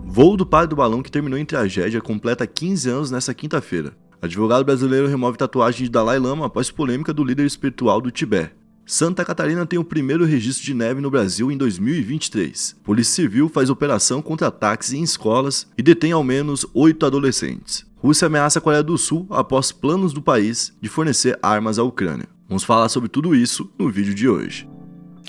Voo do padre do balão que terminou em tragédia completa 15 anos nesta quinta-feira. Advogado brasileiro remove tatuagem de Dalai Lama após polêmica do líder espiritual do Tibete. Santa Catarina tem o primeiro registro de neve no Brasil em 2023. Polícia Civil faz operação contra ataques em escolas e detém ao menos 8 adolescentes. Rússia ameaça a Coreia do Sul após planos do país de fornecer armas à Ucrânia. Vamos falar sobre tudo isso no vídeo de hoje.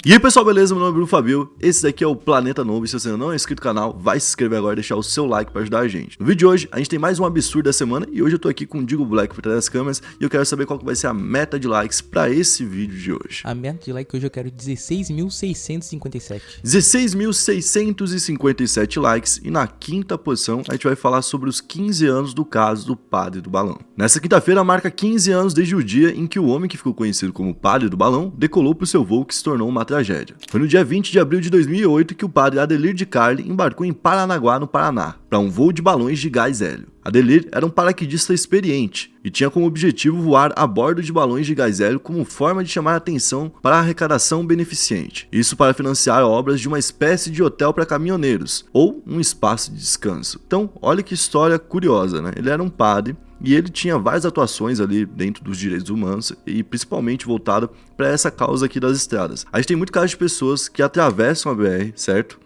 E aí pessoal, beleza? Meu nome é Bruno Fabio, esse daqui é o Planeta Novo e se você ainda não é inscrito no canal, vai se inscrever agora e deixar o seu like para ajudar a gente. No vídeo de hoje, a gente tem mais um absurdo da semana e hoje eu tô aqui com o Digo Black por trás das câmeras e eu quero saber qual que vai ser a meta de likes para esse vídeo de hoje. A meta de like hoje eu quero 16.657. 16.657 likes e na quinta posição a gente vai falar sobre os 15 anos do caso do padre do balão. Nessa quinta-feira marca 15 anos desde o dia em que o homem que ficou conhecido como padre do balão decolou pro seu voo que se tornou uma tragédia. Foi no dia 20 de abril de 2008 que o padre Adelir de Carli embarcou em Paranaguá, no Paraná, para um voo de balões de gás hélio. Adelir era um paraquedista experiente e tinha como objetivo voar a bordo de balões de gás hélio como forma de chamar a atenção para a arrecadação beneficente. Isso para financiar obras de uma espécie de hotel para caminhoneiros, ou um espaço de descanso. Então, olha que história curiosa, né? Ele era um padre e ele tinha várias atuações ali dentro dos direitos humanos e principalmente voltado para essa causa aqui das estradas. A gente tem muito caso de pessoas que atravessam a BR, certo?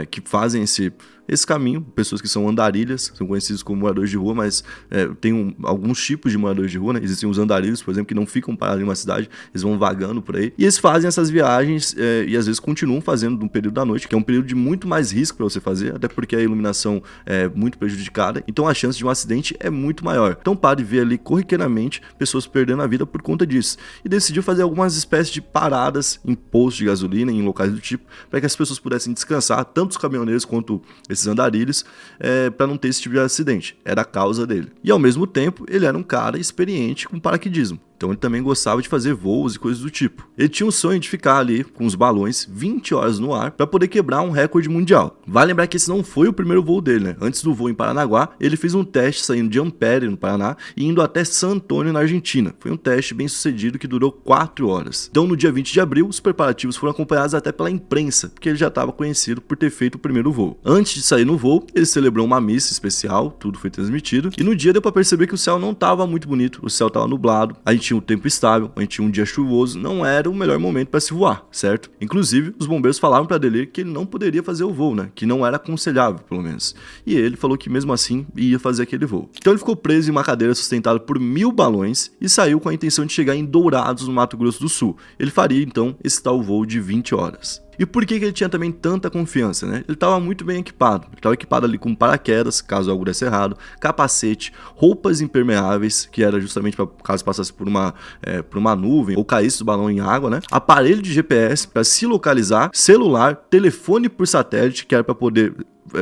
Que fazem esse caminho, pessoas que são andarilhas, são conhecidos como moradores de rua, mas tem alguns tipos de moradores de rua, né? Existem os andarilhos, por exemplo, que não ficam parados em uma cidade, eles vão vagando por aí, e eles fazem essas viagens e às vezes continuam fazendo no período da noite, que é um período de muito mais risco para você fazer, até porque a iluminação é muito prejudicada, então a chance de um acidente é muito maior. Então o padre vê ali corriqueiramente pessoas perdendo a vida por conta disso, e decidiu fazer algumas espécies de paradas em postos de gasolina, em locais do tipo, para que as pessoas pudessem descansar, tanto os caminhoneiros quanto esses andarilhos, para não ter esse tipo de acidente. Era a causa dele. E ao mesmo tempo, ele era um cara experiente com paraquedismo. Então ele também gostava de fazer voos e coisas do tipo. Ele tinha um sonho de ficar ali com os balões 20 horas no ar para poder quebrar um recorde mundial. Vale lembrar que esse não foi o primeiro voo dele, né? Antes do voo em Paranaguá, ele fez um teste saindo de Ampere, no Paraná, e indo até San Antônio, na Argentina. Foi um teste bem sucedido que durou 4 horas. Então no dia 20 de abril, os preparativos foram acompanhados até pela imprensa, porque ele já estava conhecido por ter feito o primeiro voo. Antes de sair no voo, ele celebrou uma missa especial, tudo foi transmitido, e no dia deu para perceber que o céu não estava muito bonito, o céu estava nublado, a gente tinha um tempo estável, a gente tinha um dia chuvoso, não era o melhor momento para se voar, certo? Inclusive, os bombeiros falaram para Adelir que ele não poderia fazer o voo, né? Que não era aconselhável, pelo menos. E ele falou que mesmo assim ia fazer aquele voo. Então ele ficou preso em uma cadeira sustentada por 1000 balões e saiu com a intenção de chegar em Dourados, no Mato Grosso do Sul. Ele faria então esse tal voo de 20 horas. E por que ele tinha também tanta confiança, né? Ele estava muito bem equipado. Ele estava equipado ali com paraquedas, caso algo desse errado, capacete, roupas impermeáveis, que era justamente para caso passasse por uma nuvem ou caísse do balão em água, né? Aparelho de GPS para se localizar, celular, telefone por satélite, que era para poder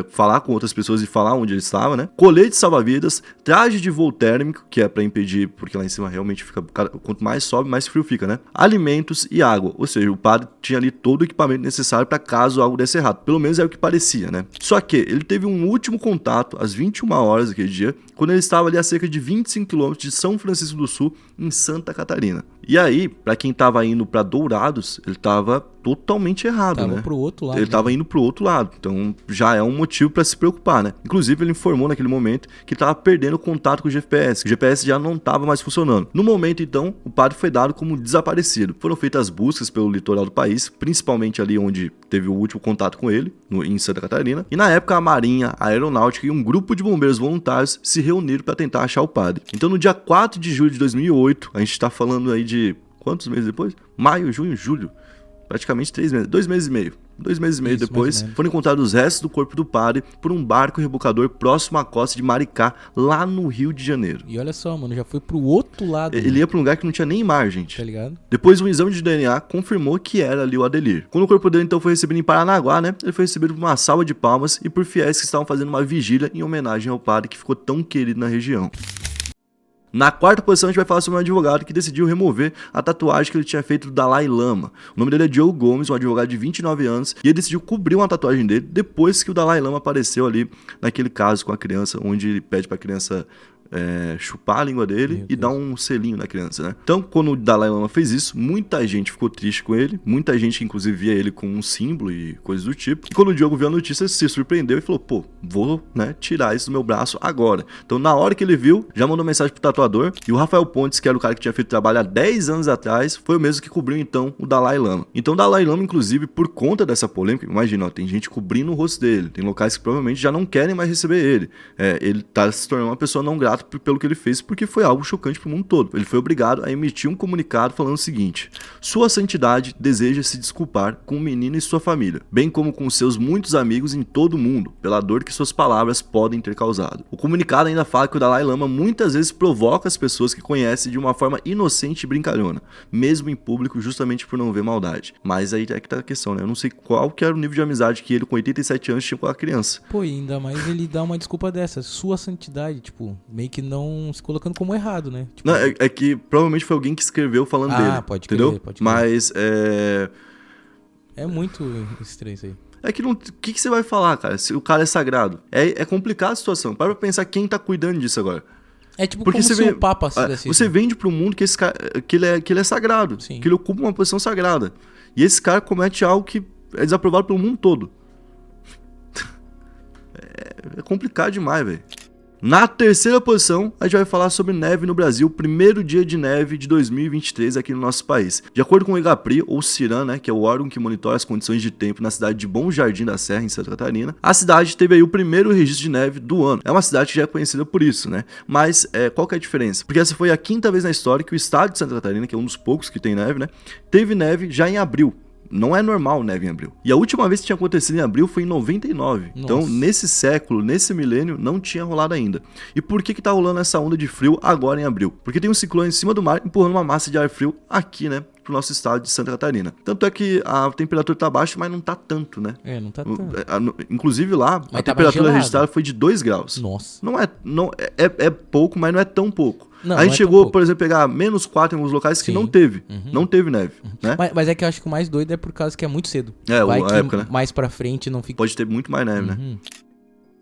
falar com outras pessoas e falar onde ele estava, né? Colete salva-vidas, traje de voo térmico, que é para impedir, porque lá em cima realmente fica, quanto mais sobe, mais frio fica, né? Alimentos e água, ou seja, o padre tinha ali todo o equipamento necessário para caso algo desse errado, pelo menos é o que parecia, né? Só que ele teve um último contato às 21 horas daquele dia, quando ele estava ali a cerca de 25 km de São Francisco do Sul, em Santa Catarina. E aí, para quem estava indo para Dourados, ele estava totalmente errado, né? Pro outro lado. Ele estava indo pro outro lado, então já é um motivo para se preocupar, né? Inclusive ele informou naquele momento que estava perdendo contato com o GPS, que o GPS já não estava mais funcionando. No momento então, o padre foi dado como desaparecido. Foram feitas buscas pelo litoral do país, principalmente ali onde teve o último contato com ele, em Santa Catarina. E na época a Marinha, a Aeronáutica e um grupo de bombeiros voluntários se reuniram para tentar achar o padre. Então no dia 4 de julho de 2008, a gente está falando aí de quantos meses depois? Maio, junho, julho. Praticamente 3 meses, 2 meses e meio. 2 meses e meio depois, foram encontrados os restos do corpo do padre por um barco rebocador próximo à costa de Maricá, lá no Rio de Janeiro. E olha só, mano, já foi pro outro lado. Ele ia pra um lugar que não tinha nem mar, gente. Tá ligado? Depois, um exame de DNA confirmou que era ali o Adelir. Quando o corpo dele, então, foi recebido em Paranaguá, né? Ele foi recebido por uma salva de palmas e por fiéis que estavam fazendo uma vigília em homenagem ao padre que ficou tão querido na região. Na quarta posição a gente vai falar sobre um advogado que decidiu remover a tatuagem que ele tinha feito do Dalai Lama. O nome dele é Diogo Gomes, um advogado de 29 anos, e ele decidiu cobrir uma tatuagem dele depois que o Dalai Lama apareceu ali naquele caso com a criança, onde ele pede para a criança chupar a língua dele e dar um selinho na criança, né? Então, quando o Dalai Lama fez isso, muita gente ficou triste com ele, muita gente inclusive via ele como um símbolo e coisas do tipo. E quando o Diogo viu a notícia, se surpreendeu e falou, pô, vou, né, tirar isso do meu braço agora. Então, na hora que ele viu, já mandou mensagem pro tatuador, e o Rafael Pontes, que era o cara que tinha feito trabalho há 10 anos atrás, foi o mesmo que cobriu então o Dalai Lama. Então, o Dalai Lama, inclusive, por conta dessa polêmica, imagina, ó, tem gente cobrindo o rosto dele, tem locais que provavelmente já não querem mais receber ele. Ele tá se tornando uma pessoa não grata pelo que ele fez, porque foi algo chocante pro mundo todo. Ele foi obrigado a emitir um comunicado falando o seguinte: Sua Santidade deseja se desculpar com o menino e sua família, bem como com seus muitos amigos em todo o mundo, pela dor que suas palavras podem ter causado. O comunicado ainda fala que o Dalai Lama muitas vezes provoca as pessoas que conhece de uma forma inocente e brincalhona, mesmo em público, justamente por não ver maldade. Mas aí é que tá a questão, né? Eu não sei qual que era o nível de amizade que ele, com 87 anos, tinha com a criança. Pô, e ainda mais ele dá uma desculpa dessa, Sua Santidade, tipo, meio que não se colocando como errado, né? Tipo, não, é que provavelmente foi alguém que escreveu falando dele. Pode entendeu? Crer, pode crer. Mas é muito estranho isso aí. É que o que você vai falar, cara? Se o cara é sagrado. É complicada a situação. Para pra pensar quem tá cuidando disso agora. É tipo porque como se o Papa assim. Você vende pro mundo que esse cara, que ele é sagrado. Sim. Que ele ocupa uma posição sagrada. E esse cara comete algo que é desaprovado pelo mundo todo. É complicado demais, velho. Na terceira posição, a gente vai falar sobre neve no Brasil, primeiro dia de neve de 2023 aqui no nosso país. De acordo com o EGAPRI, ou CIRAM, né, que é o órgão que monitora as condições de tempo na cidade de Bom Jardim da Serra, em Santa Catarina, a cidade teve aí o primeiro registro de neve do ano. É uma cidade que já é conhecida por isso, né? Mas qual que é a diferença? Porque essa foi a quinta vez na história que o estado de Santa Catarina, que é um dos poucos que tem neve, né, teve neve já em abril. Não é normal neve em abril. E a última vez que tinha acontecido em abril foi em 99. Nossa. Então, nesse século, nesse milênio, não tinha rolado ainda. E por que tá rolando essa onda de frio agora em abril? Porque tem um ciclone em cima do mar empurrando uma massa de ar frio aqui, né, pro nosso estado de Santa Catarina. Tanto é que a temperatura tá baixa, mas não tá tanto, né? Não tá tanto. Inclusive lá, a temperatura registrada foi de 2 graus. Nossa. É pouco, mas não é tão pouco. Não, a gente chegou, por exemplo, a pegar -4 em alguns locais que não teve. Não teve neve. Né? Mas é que eu acho que o mais doido é por causa que é muito cedo. Vai que época, né? Mais pra frente não fica... Pode ter muito mais neve, né?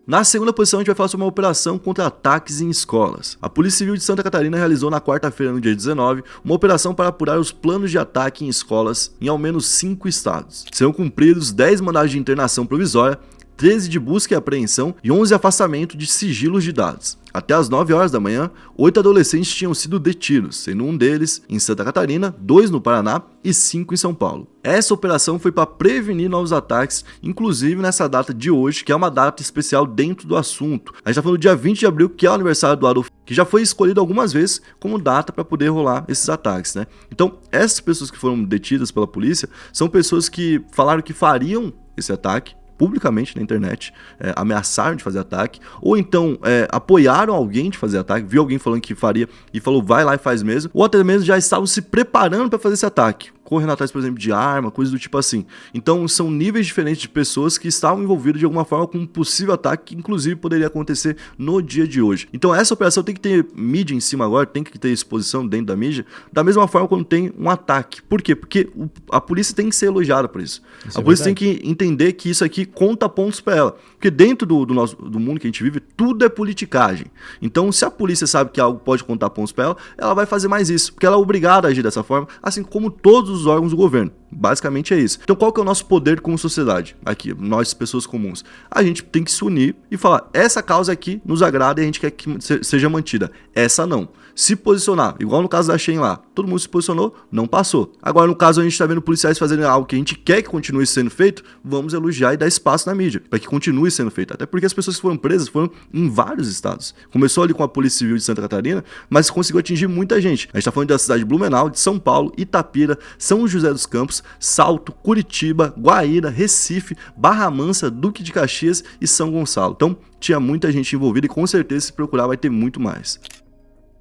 Na segunda posição, a gente vai falar sobre uma operação contra ataques em escolas. A Polícia Civil de Santa Catarina realizou na quarta-feira, no dia 19, uma operação para apurar os planos de ataque em escolas em ao menos 5 estados. Serão cumpridos 10 mandados de internação provisória, 13 de busca e apreensão e 11 afastamento de sigilos de dados. Até às 9 horas da manhã, 8 adolescentes tinham sido detidos, sendo um deles em Santa Catarina, 2 no Paraná e 5 em São Paulo. Essa operação foi para prevenir novos ataques, inclusive nessa data de hoje, que é uma data especial dentro do assunto. A gente está falando do dia 20 de abril, que é o aniversário do Adolf, que já foi escolhido algumas vezes como data para poder rolar esses ataques, né? Então, essas pessoas que foram detidas pela polícia são pessoas que falaram que fariam esse ataque publicamente na internet, ameaçaram de fazer ataque, ou então apoiaram alguém de fazer ataque, viu alguém falando que faria e falou vai lá e faz mesmo, ou até mesmo já estavam se preparando para fazer esse ataque, correndo atrás, por exemplo, de arma, coisas do tipo assim. Então são níveis diferentes de pessoas que estavam envolvidas de alguma forma com um possível ataque que inclusive poderia acontecer no dia de hoje. Então essa operação tem que ter mídia em cima agora, tem que ter exposição dentro da mídia, da mesma forma quando tem um ataque. Por quê? Porque a polícia tem que ser elogiada por isso. A polícia tem que entender que isso aqui conta pontos para ela. Porque dentro do mundo que a gente vive, tudo é politicagem. Então se a polícia sabe que algo pode contar pontos para ela, ela vai fazer mais isso, porque ela é obrigada a agir dessa forma, assim como todos os órgãos do governo. Basicamente é isso. Então qual que é o nosso poder como sociedade? Aqui, nós pessoas comuns. A gente tem que se unir e falar, essa causa aqui nos agrada e a gente quer que seja mantida. Essa não. Se posicionar, igual no caso da Shein lá, todo mundo se posicionou, não passou. Agora no caso a gente tá vendo policiais fazendo algo que a gente quer que continue sendo feito, vamos elogiar e dar espaço na mídia, para que continue sendo feito. Até porque as pessoas que foram presas foram em vários estados. Começou ali com a Polícia Civil de Santa Catarina, mas conseguiu atingir muita gente. A gente tá falando da cidade de Blumenau, de São Paulo, Itapira, São José dos Campos, Salto, Curitiba, Guaíra, Recife, Barra Mansa, Duque de Caxias e São Gonçalo. Então tinha muita gente envolvida e com certeza se procurar vai ter muito mais.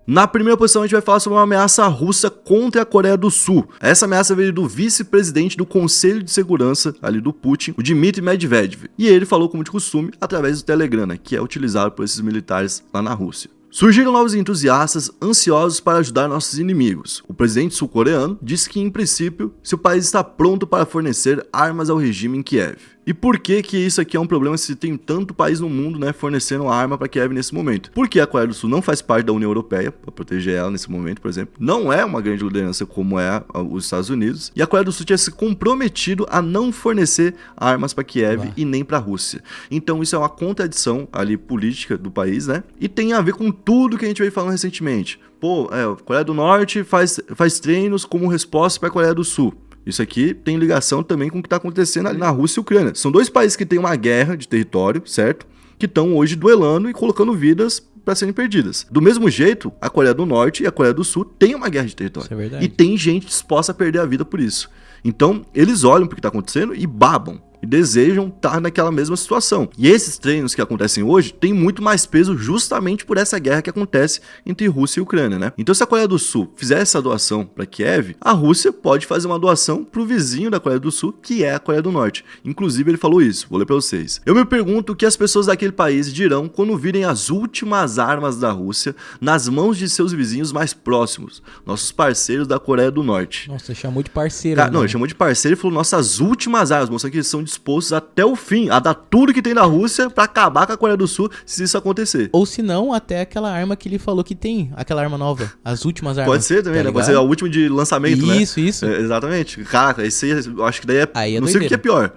Na primeira posição a gente vai falar sobre uma ameaça russa contra a Coreia do Sul. Essa ameaça veio do vice-presidente do Conselho de Segurança ali do Putin, o Dmitry Medvedev. E ele falou como de costume através do Telegram, né, que é utilizado por esses militares lá na Rússia. Surgiram novos entusiastas ansiosos para ajudar nossos inimigos. O presidente sul-coreano disse que, em princípio, seu país está pronto para fornecer armas ao regime em Kiev. E por que que isso aqui é um problema se tem tanto país no mundo, né, fornecendo arma para Kiev nesse momento? Porque a Coreia do Sul não faz parte da União Europeia, para proteger ela nesse momento, por exemplo. Não é uma grande liderança como é os Estados Unidos. E a Coreia do Sul tinha se comprometido a não fornecer armas para Kiev e nem para a Rússia. Então isso é uma contradição ali política do país, né? E tem a ver com tudo que a gente veio falando recentemente. Pô, a Coreia do Norte faz treinos como resposta para a Coreia do Sul. Isso aqui tem ligação também com o que está acontecendo ali na Rússia e Ucrânia. São dois países que têm uma guerra de território, certo? Que estão hoje duelando e colocando vidas para serem perdidas. Do mesmo jeito, a Coreia do Norte e a Coreia do Sul têm uma guerra de território. Isso é verdade. E tem gente disposta a perder a vida por isso. Então, eles olham para o que está acontecendo e babam. E desejam estar naquela mesma situação. E esses treinos que acontecem hoje têm muito mais peso justamente por essa guerra que acontece entre Rússia e Ucrânia, né? Então, se a Coreia do Sul fizer essa doação para Kiev, a Rússia pode fazer uma doação para o vizinho da Coreia do Sul, que é a Coreia do Norte. Inclusive, ele falou isso. Vou ler para vocês. Eu me pergunto o que as pessoas daquele país dirão quando virem as últimas armas da Rússia nas mãos de seus vizinhos mais próximos, nossos parceiros da Coreia do Norte. Nossa, chamou de parceiro. Cara, não, ele chamou de parceiro e falou nossas últimas armas, mostrando que eles são dispostos até o fim, a dar tudo que tem na Rússia pra acabar com a Coreia do Sul se isso acontecer. Ou se não, até aquela arma que ele falou que tem, aquela arma nova, as últimas armas. Pode ser também, tá né? ligado? Pode ser a última de lançamento, né? Isso. Exatamente. Caraca, esse aí, eu acho que daí Aí é não sei o que é pior.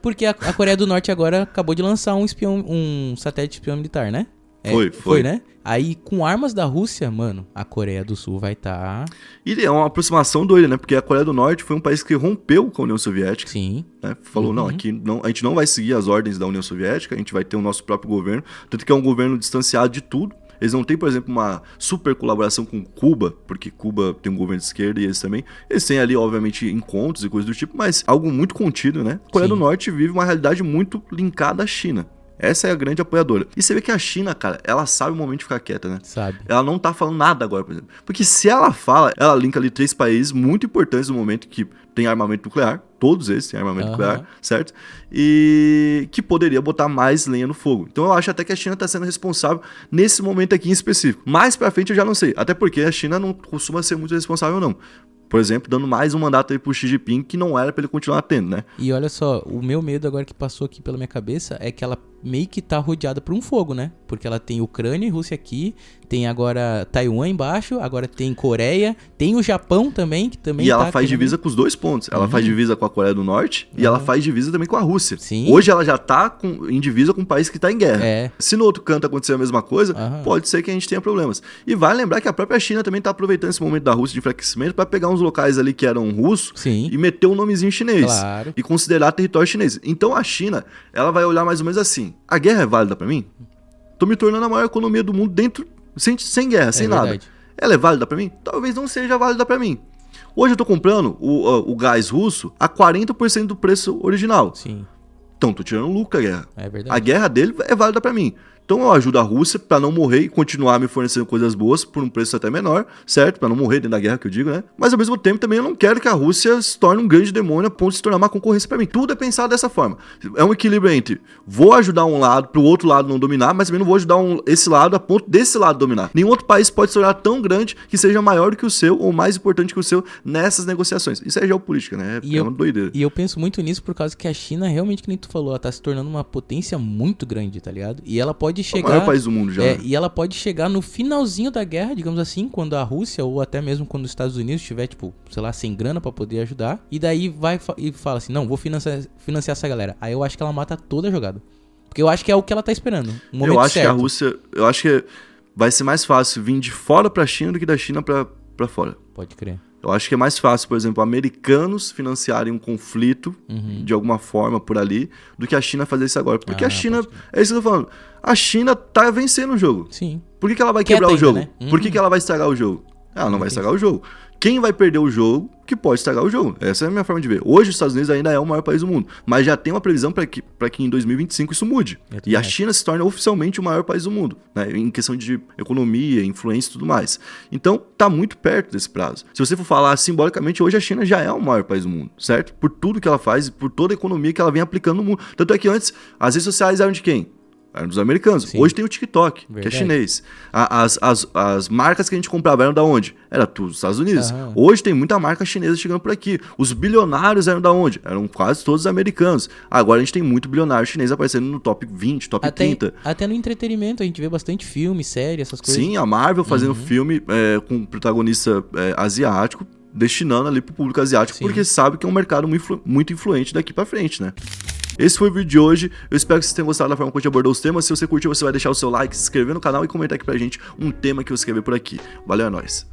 Porque a Coreia do Norte agora acabou de lançar um satélite espião militar, né? Foi, né? Aí, com armas da Rússia, mano, a Coreia do Sul vai estar... E é uma aproximação doida, né? Porque a Coreia do Norte foi um país que rompeu com a União Soviética. Sim. Né? Falou, não, aqui não, a gente não vai seguir as ordens da União Soviética, a gente vai ter o nosso próprio governo. Tanto que é um governo distanciado de tudo. Eles não têm, por exemplo, uma super colaboração com Cuba, porque Cuba tem um governo de esquerda e eles também. Eles têm ali, obviamente, encontros e coisas do tipo, mas algo muito contido, né? A Coreia do Norte vive uma realidade muito linkada à China. Essa é a grande apoiadora. E você vê que a China, cara, ela sabe o momento de ficar quieta, né? Sabe. Ela não tá falando nada agora, por exemplo. Porque se ela fala, ela linka ali 3 países muito importantes no momento que tem armamento nuclear. Todos eles têm armamento nuclear, certo? E que poderia botar mais lenha no fogo. Então eu acho até que a China tá sendo responsável nesse momento aqui em específico. Mais pra frente eu já não sei. Até porque a China não costuma ser muito responsável, não. Por exemplo, dando mais um mandato aí pro Xi Jinping que não era pra ele continuar tendo, né? E olha só, o meu medo agora que passou aqui pela minha cabeça é que ela meio que tá rodeada por um fogo, né? Porque ela tem Ucrânia e Rússia aqui, tem agora Taiwan embaixo, agora tem Coreia, tem o Japão também, que também E tá ela faz aqui divisa com os dois pontos. Ela faz divisa com a Coreia do Norte e ela faz divisa também com a Rússia. Sim. Hoje ela já tá em divisa com um país que tá em guerra. É. Se no outro canto acontecer a mesma coisa, pode ser que a gente tenha problemas. E vale lembrar que a própria China também tá aproveitando esse momento da Rússia de enfraquecimento para pegar uns locais ali que eram russos e meter um nomezinho chinês. Claro. E considerar território chinês. Então a China, ela vai olhar mais ou menos assim. A guerra é válida para mim? Tô me tornando a maior economia do mundo dentro, sem guerra, sem nada. Verdade. Ela é válida para mim? Talvez não seja válida para mim. Hoje eu tô comprando o gás russo a 40% do preço original. Sim. Então tô tirando lucro da guerra. É verdade. A guerra dele é válida para mim. Então eu ajudo a Rússia para não morrer e continuar me fornecendo coisas boas por um preço até menor, certo? Para não morrer dentro da guerra, que eu digo, né? Mas ao mesmo tempo também eu não quero que a Rússia se torne um grande demônio a ponto de se tornar uma concorrência para mim. Tudo é pensado dessa forma. É um equilíbrio entre vou ajudar um lado pro outro lado não dominar, mas também não vou ajudar esse lado a ponto desse lado dominar. Nenhum outro país pode se tornar tão grande que seja maior do que o seu ou mais importante que o seu nessas negociações. Isso é geopolítica, né? É uma doideira. E eu penso muito nisso por causa que a China realmente, que nem tu falou, ela tá se tornando uma potência muito grande, tá ligado? E ela pode chegar... É o maior país do mundo já. E ela pode chegar no finalzinho da guerra, digamos assim, quando a Rússia ou até mesmo quando os Estados Unidos estiver, tipo, sei lá, sem grana pra poder ajudar. E daí vai e fala assim, não, vou financiar essa galera. Aí eu acho que ela mata toda a jogada. Porque eu acho que é o que ela tá esperando. Um momento eu acho certo. que a Rússia... Eu acho que vai ser mais fácil vir de fora pra China do que da China pra fora. Pode crer. Eu acho que é mais fácil, por exemplo, americanos financiarem um conflito de alguma forma por ali do que a China fazer isso agora. Porque a China, é isso que eu tô falando, a China tá vencendo o jogo. Sim. Por que ela vai quebrar o ainda, jogo? né? Por que ela vai estragar o jogo? Ela não vai estragar o jogo. Quem vai perder o jogo que pode estragar o jogo? Essa é a minha forma de ver. Hoje os Estados Unidos ainda é o maior país do mundo, mas já tem uma previsão para que em 2025 isso mude. E a China se torne oficialmente o maior país do mundo, né? Em questão de economia, influência e tudo mais. Então, tá muito perto desse prazo. Se você for falar simbolicamente, hoje a China já é o maior país do mundo, certo? Por tudo que ela faz e por toda a economia que ela vem aplicando no mundo. Tanto é que antes, as redes sociais eram de quem? eram dos americanos. Sim. Hoje tem o TikTok, que é Verdade. chinês. As marcas que a gente comprava eram da onde? Era tudo dos Estados Unidos. Aham. Hoje tem muita marca chinesa chegando por aqui. Os bilionários eram da onde? Eram quase todos americanos. Agora a gente tem muito bilionário chinês aparecendo no top 20, top 30. Até no entretenimento a gente vê bastante filme, série, essas coisas. Sim, a Marvel fazendo filme com protagonista asiático, destinando ali pro público asiático, Sim. porque sabe que é um mercado muito influente daqui pra frente, né? Esse foi o vídeo de hoje. Eu espero que vocês tenham gostado da forma como a gente abordou os temas. Se você curtiu, você vai deixar o seu like, se inscrever no canal e comentar aqui pra gente um tema que você quer ver por aqui. Valeu, é nóis!